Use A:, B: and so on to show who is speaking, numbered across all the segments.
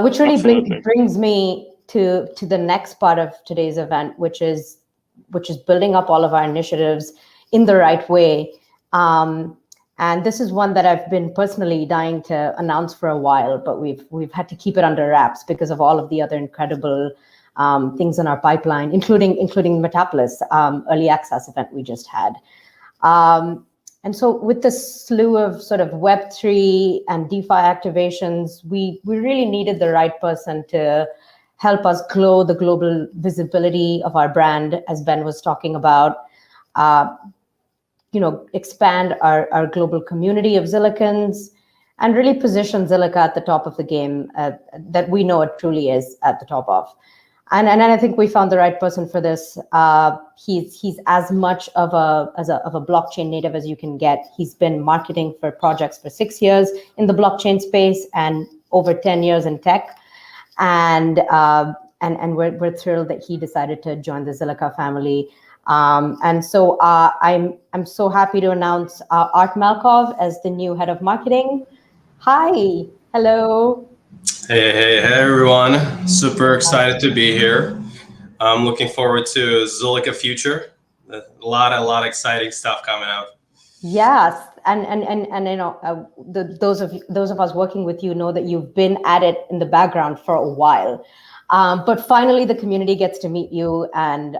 A: Which really
B: Absolutely.
A: brings me to the next part of today's event, which is building up all of our initiatives in the right way. Um, and this is one that I've been personally dying to announce for a while, but we've had to keep it under wraps because of all of the other incredible things in our pipeline, including Metapolis early access event we just had. Um, and so with this slew of sort of Web3 and DeFi activations, we really needed the right person to help us grow the global visibility of our brand, as Ben was talking about, uh, expand our global community of Zillicans, and really position Zilliqa at the top of the game that we know it truly is at the top of. And I think we found the right person for this. He's as much of a blockchain native as you can get. He's been marketing for projects for 6 years in the blockchain space and over 10 years in tech. And we're thrilled that he decided to join the Zilliqa family. And so I'm so happy to announce Art Malkov as the new head of marketing. Hi, hello.
C: Hey, everyone. Super excited to be here. I'm looking forward to Zilliqa future. A lot of exciting stuff coming out.
A: Yes, and those of us working with you know that you've been at it in the background for a while, but finally the community gets to meet you, and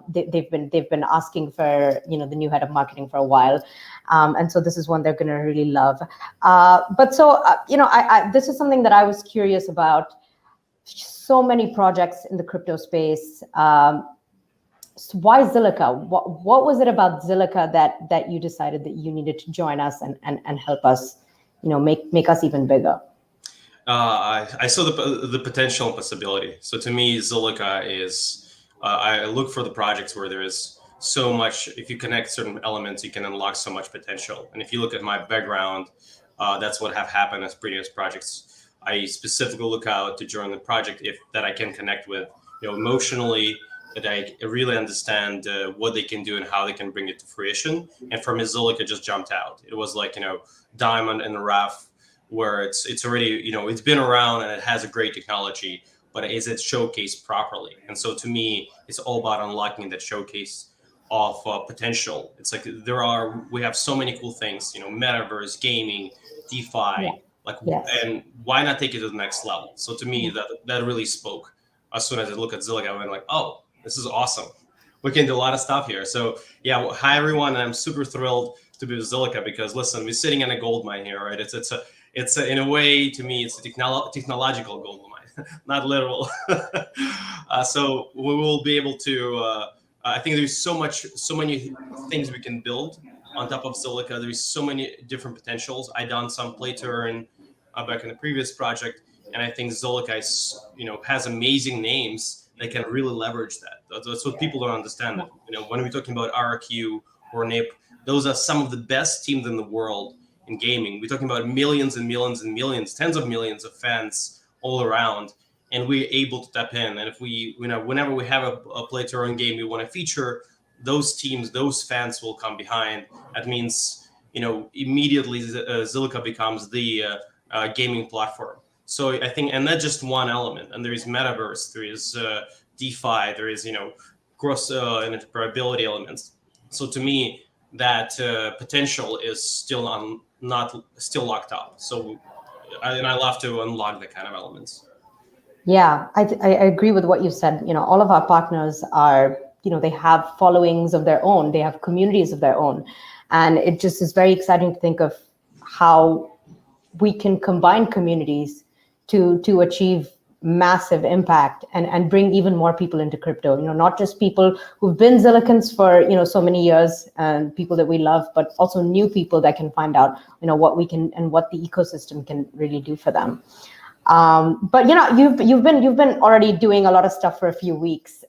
A: they've been asking for the new head of marketing for a while, and so this is one they're going to really love. But so this is something that I was curious about. So many projects in the crypto space. So why Zilliqa? What was it about Zilliqa that you decided that you needed to join us and help us, make us even bigger?
C: I saw the potential and possibility. So to me, Zilliqa is I look for the projects where there is so much. If you connect certain elements, you can unlock so much potential. And if you look at my background, that's what have happened as previous projects. I specifically look out to join the project that I can connect with, emotionally, that I really understand what they can do and how they can bring it to fruition. And for me, Zilliqa just jumped out. It was like, diamond in the rough, where it's already, it's been around and it has a great technology, but is it showcased properly? And so to me, it's all about unlocking that showcase of potential. It's like we have so many cool things, metaverse, gaming, DeFi,
A: Yeah.
C: like,
A: Yes.
C: and why not take it to the next level? So to me, that really spoke. As soon as I look at Zilliqa, I went like, oh, this is awesome. We can do a lot of stuff here. So yeah, well, hi everyone, and I'm super thrilled to be with Zilliqa because listen, we're sitting in a gold mine here, right? It's in a way, to me, it's a technological gold mine, not literal. So we will be able to. I think there's so many things we can build on top of Zilliqa. There's so many different potentials. I done some play turn back in the previous project, and I think Zilliqa is, has amazing names. They can really leverage that. That's what people don't understand. When we're talking about RQ or NIP, those are some of the best teams in the world in gaming. We're talking about millions and millions and millions, tens of millions of fans all around, and we're able to tap in. And if we, whenever we have a play to earn game we want to feature, those teams, those fans will come behind. That means, immediately Zilliqa becomes the gaming platform. So I think, and that's just one element. And there is metaverse, there is DeFi, there is, cross and interoperability elements. So to me, that potential is still not still locked up. So, and I love to unlock that kind of elements.
A: Yeah, I agree with what you said. All of our partners are, they have followings of their own, they have communities of their own. And it just is very exciting to think of how we can combine communities to achieve massive impact and bring even more people into crypto. Not just people who've been Zillicans for so many years and people that we love, but also new people that can find out what we can and what the ecosystem can really do for them. But you've been already doing a lot of stuff for a few weeks.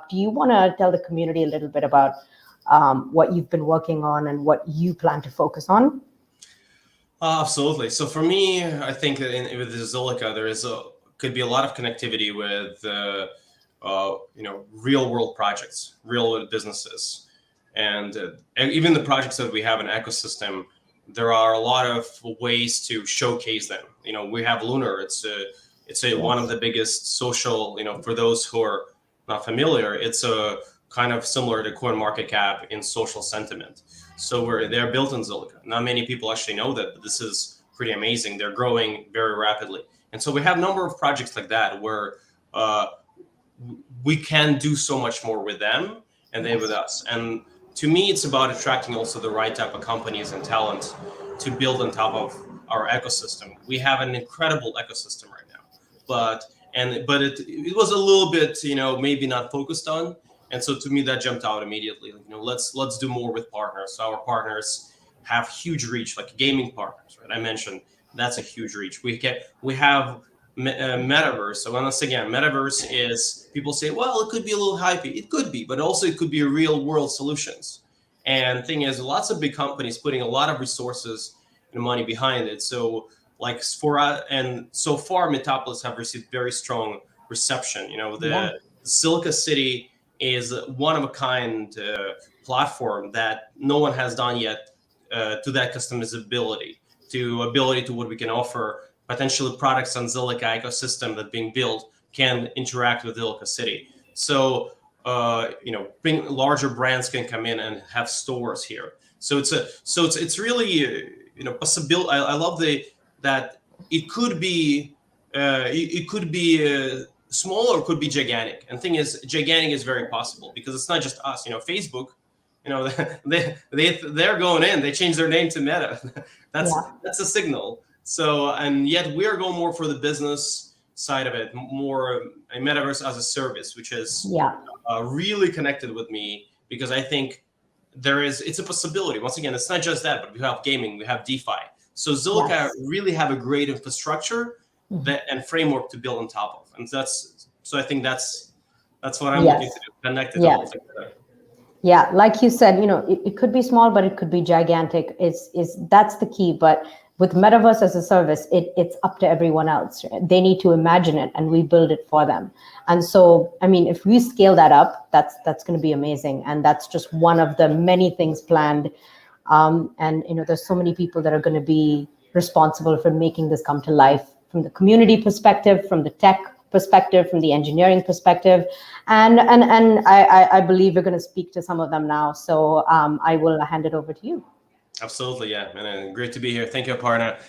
A: Do you want to tell the community a little bit about what you've been working on and what you plan to focus on?
C: Absolutely. So for me, I think with Zilliqa, could be a lot of connectivity with real world projects, real world businesses, and even the projects that we have in ecosystem. There are a lot of ways to showcase them. We have Lunar. It's It's one of the biggest social, for those who are not familiar, it's a kind of similar to CoinMarketCap in social sentiment. So they're built in Zilliqa. Not many people actually know that, but this is pretty amazing. They're growing very rapidly. And so we have a number of projects like that where we can do so much more with them and they with us. And to me, it's about attracting also the right type of companies and talent to build on top of our ecosystem. We have an incredible ecosystem right now, but it was a little bit, maybe not focused on. And so to me, that jumped out immediately. Let's do more with partners. So our partners have huge reach, like gaming partners, right? I mentioned that's a huge reach. We have metaverse. So once again, metaverse is, people say, well, it could be a little hypey. It could be, but also it could be real world solutions. And thing is, lots of big companies putting a lot of resources and money behind it. So like and so far, Metropolis have received very strong reception. The Zilliqa City is one of a kind platform that no one has done yet to that customizability, to ability to what we can offer. Potentially products on Zilliqa ecosystem that being built can interact with Zilliqa City. So larger brands can come in and have stores here. So it's really possibility. I love that it could be small or it could be gigantic. And thing is, gigantic is very possible because it's not just us. Facebook, they're going in. They changed their name to Meta. That's a signal. So, and yet we are going more for the business side of it, more a metaverse as a service, which is really connected with me because I think it's a possibility. Once again, it's not just that, but we have gaming, we have DeFi. So Zilliqa really have a great infrastructure and framework to build on top of. And so I think that's what I'm looking to do, connect it all together.
A: Yeah, like you said, it could be small, but it could be gigantic. That's the key. But with metaverse as a service, it's up to everyone else. They need to imagine it, and we build it for them. And so, I mean, if we scale that up, that's going to be amazing. And that's just one of the many things planned. And there's so many people that are going to be responsible for making this come to life, from the community perspective, from the tech perspective, from the engineering perspective, and I believe we're going to speak to some of them now. So I will hand it over to you.
C: Absolutely, yeah, and great to be here. Thank you, Aparna.